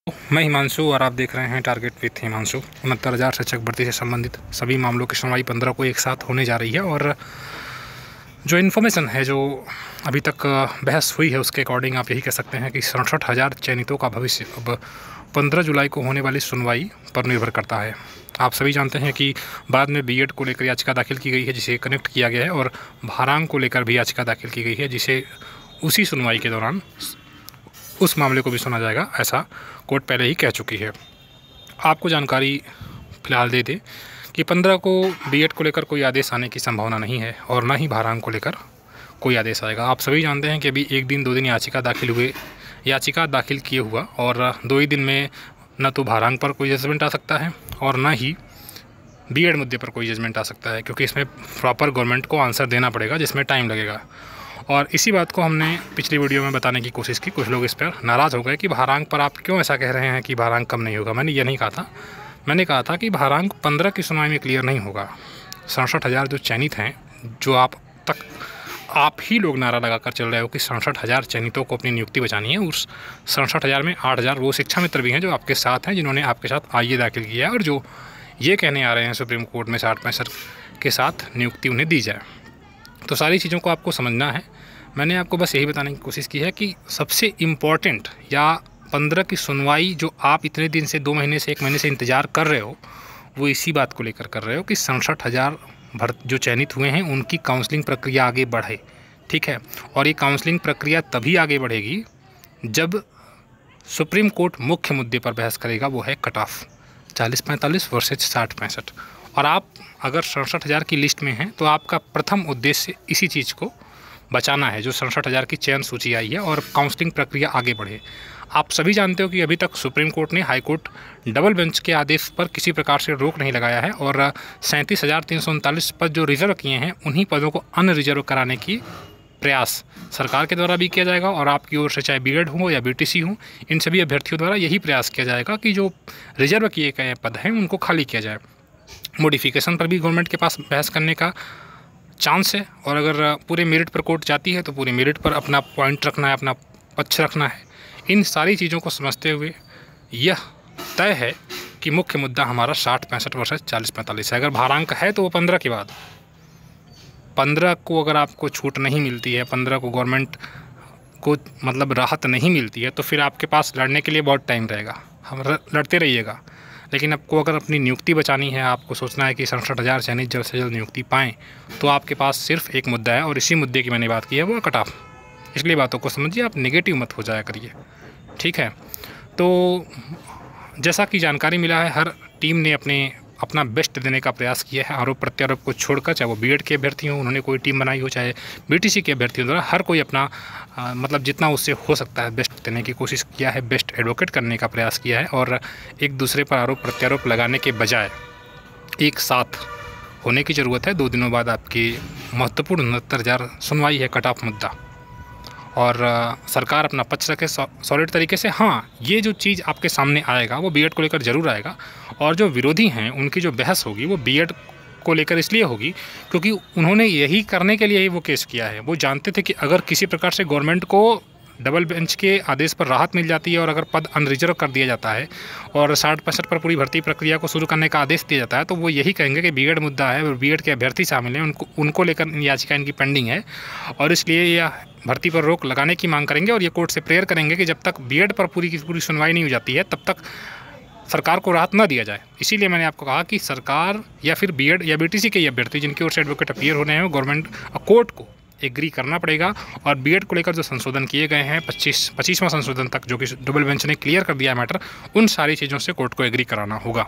मैं हिमांशु और आप देख रहे हैं टारगेट विथ हिमांशु। 69,000 शिक्षक भर्ती से संबंधित सभी मामलों की सुनवाई 15 को एक साथ होने जा रही है और जो इन्फॉर्मेशन है जो अभी तक बहस हुई है उसके अकॉर्डिंग आप यही कह सकते हैं कि 67,000 चयनितों का भविष्य अब 15 जुलाई को होने वाली सुनवाई पर निर्भर करता है। आप सभी जानते हैं कि बाद में बीएड को लेकर याचिका दाखिल की गई है जिसे कनेक्ट किया गया है और भारांक को लेकर भी याचिका दाखिल की गई है जिसे उसी सुनवाई के दौरान उस मामले को भी सुना जाएगा, ऐसा कोर्ट पहले ही कह चुकी है। आपको जानकारी फ़िलहाल दे दें कि 15 को बीएड को लेकर कोई आदेश आने की संभावना नहीं है और ना ही भारांक को लेकर कोई आदेश आएगा। आप सभी जानते हैं कि अभी 1 दिन 2 दिन याचिका दाखिल किए हुआ और 2 ही दिन में न तो भारांक पर कोई जजमेंट आ सकता है और ना ही बीएड मुद्दे पर कोई जजमेंट आ सकता है, क्योंकि इसमें प्रॉपर गवर्नमेंट को आंसर देना पड़ेगा जिसमें टाइम लगेगा। और इसी बात को हमने पिछली वीडियो में बताने की कोशिश की। कुछ लोग इस पर नाराज़ हो गए कि भारांक पर आप क्यों ऐसा कह रहे हैं कि भारांक कम नहीं होगा। मैंने ये नहीं कहा था। मैंने कहा था कि भारांक 15 की सुनवाई में क्लियर नहीं होगा। 67,000 जो चयनित हैं, जो आप ही लोग नारा लगाकर चल रहे हो कि 67,000 चयनितों को अपनी नियुक्ति बचानी है। उस 67,000 में 8,000 वो शिक्षा मित्र भी हैं जो आपके साथ हैं, जिन्होंने आपके साथ आईए दाखिल किया है और जो ये कहने आ रहे हैं सुप्रीम कोर्ट में 60-65 के साथ नियुक्ति उन्हें दी जाए। तो सारी चीज़ों को आपको समझना है। मैंने आपको बस यही बताने की कोशिश की है कि सबसे इम्पॉर्टेंट या 15 की सुनवाई जो आप इतने दिन से 2 महीने से 1 महीने से इंतज़ार कर रहे हो, वो इसी बात को लेकर कर रहे हो कि 67,000 जो चयनित हुए हैं उनकी काउंसलिंग प्रक्रिया आगे बढ़े। ठीक है, और ये काउंसलिंग प्रक्रिया तभी आगे बढ़ेगी जब सुप्रीम कोर्ट मुख्य मुद्दे पर बहस करेगा, वो है कट ऑफ 40-45 वर्सेज 60-65। और आप अगर 67,000 की लिस्ट में हैं तो आपका प्रथम उद्देश्य इसी चीज़ को बचाना है, जो 67,000 की चयन सूची आई है और काउंसलिंग प्रक्रिया आगे बढ़े। आप सभी जानते हो कि अभी तक सुप्रीम कोर्ट ने हाई कोर्ट डबल बेंच के आदेश पर किसी प्रकार से रोक नहीं लगाया है और 37,339 पद जो रिजर्व किए हैं उन्हीं पदों को अनरिजर्व कराने की प्रयास सरकार के द्वारा भी किया जाएगा और आपकी ओर से चाहे बीएड हो या बीटीसी हो, इन सभी अभ्यर्थियों द्वारा यही प्रयास किया जाएगा कि जो रिजर्व किए गए पद हैं उनको खाली किया जाए। मॉडिफिकेशन पर भी गवर्नमेंट के पास बहस करने का चांस है और अगर पूरे मेरिट पर कोर्ट जाती है तो पूरे मेरिट पर अपना पॉइंट रखना है, अपना पक्ष रखना है। इन सारी चीज़ों को समझते हुए यह तय है कि मुख्य मुद्दा हमारा 60-65 वर्सेज 40-45 है। अगर भारांक है तो वो 15 के बाद 15 को अगर आपको छूट नहीं मिलती है, 15 को गवर्नमेंट को मतलब राहत नहीं मिलती है, तो फिर आपके पास लड़ने के लिए बहुत टाइम रहेगा। हम लड़ते रहिएगा, लेकिन आपको अगर अपनी नियुक्ति बचानी है, आपको सोचना है कि 67,000 चयनित जल्द से जल्द नियुक्ति पाएँ, तो आपके पास सिर्फ एक मुद्दा है और इसी मुद्दे की मैंने बात की है, वो कट ऑफ। इसलिए बातों को समझिए, आप नेगेटिव मत हो जाया करिए। ठीक है, तो जैसा कि जानकारी मिला है, हर टीम ने अपना बेस्ट देने का प्रयास किया है। आरोप प्रत्यारोप को छोड़कर, चाहे वो बीएड के अभ्यर्थी हों, उन्होंने कोई टीम बनाई हो, चाहे बीटीसी के अभ्यर्थियों द्वारा, हर कोई अपना मतलब जितना उससे हो सकता है बेस्ट देने की कोशिश किया है, बेस्ट एडवोकेट करने का प्रयास किया है और एक दूसरे पर आरोप प्रत्यारोप लगाने के बजाय एक साथ होने की ज़रूरत है। 2 दिनों बाद आपकी महत्वपूर्ण 69,000 सुनवाई है, कट ऑफ मुद्दा, और सरकार अपना पक्ष रखे सॉलिड तरीके से। हाँ, ये जो चीज़ आपके सामने आएगा वो बीएड को लेकर ज़रूर आएगा और जो विरोधी हैं उनकी जो बहस होगी वो बीएड को लेकर इसलिए होगी क्योंकि उन्होंने यही करने के लिए ही वो केस किया है। वो जानते थे कि अगर किसी प्रकार से गवर्नमेंट को डबल बेंच के आदेश पर राहत मिल जाती है और अगर पद अनरिजर्व कर दिया जाता है और 60-65 पर पूरी भर्ती प्रक्रिया को शुरू करने का आदेश दिया जाता है, तो वो यही कहेंगे कि बीएड मुद्दा है और बीएड के अभ्यर्थी शामिल हैं, उनको लेकर याचिका इनकी पेंडिंग है और इसलिए यह भर्ती पर रोक लगाने की मांग करेंगे और ये कोर्ट से प्रेयर करेंगे कि जब तक बीएड पर पूरी की पूरी सुनवाई नहीं हो जाती है तब तक सरकार को राहत न दिया जाए। इसीलिए मैंने आपको कहा कि सरकार या फिर बीएड या बीटीसी के अभ्यर्थी जिनकी ओर से एडवोकेट अपीयर हो रहे हैं, गवर्नमेंट कोर्ट को एग्री करना पड़ेगा और बीएड को लेकर जो संशोधन किए गए हैं 25वां संशोधन तक, जो कि डबल बेंच ने क्लियर कर दिया है मैटर, उन सारी चीज़ों से कोर्ट को एग्री कराना होगा।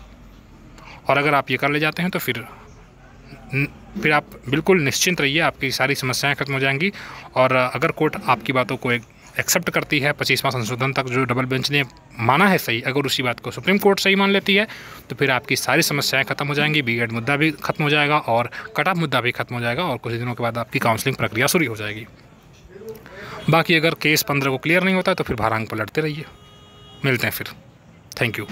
और अगर आप ये कर ले जाते हैं तो फिर आप बिल्कुल निश्चिंत रहिए, आपकी सारी समस्याएं खत्म हो जाएंगी। और अगर कोर्ट आपकी बातों को एक्सेप्ट करती है 25वां संशोधन तक जो डबल बेंच ने माना है सही, अगर उसी बात को सुप्रीम कोर्ट सही मान लेती है तो फिर आपकी सारी समस्याएं खत्म हो जाएंगी। बीएड मुद्दा भी खत्म हो जाएगा और कट ऑफ मुद्दा भी खत्म हो जाएगा और कुछ दिनों के बाद आपकी काउंसलिंग प्रक्रिया शुरू हो जाएगी। बाकी अगर केस 15 को क्लियर नहीं होता है तो फिर भारांक पर लड़ते रहिए। मिलते हैं फिर। Thank you.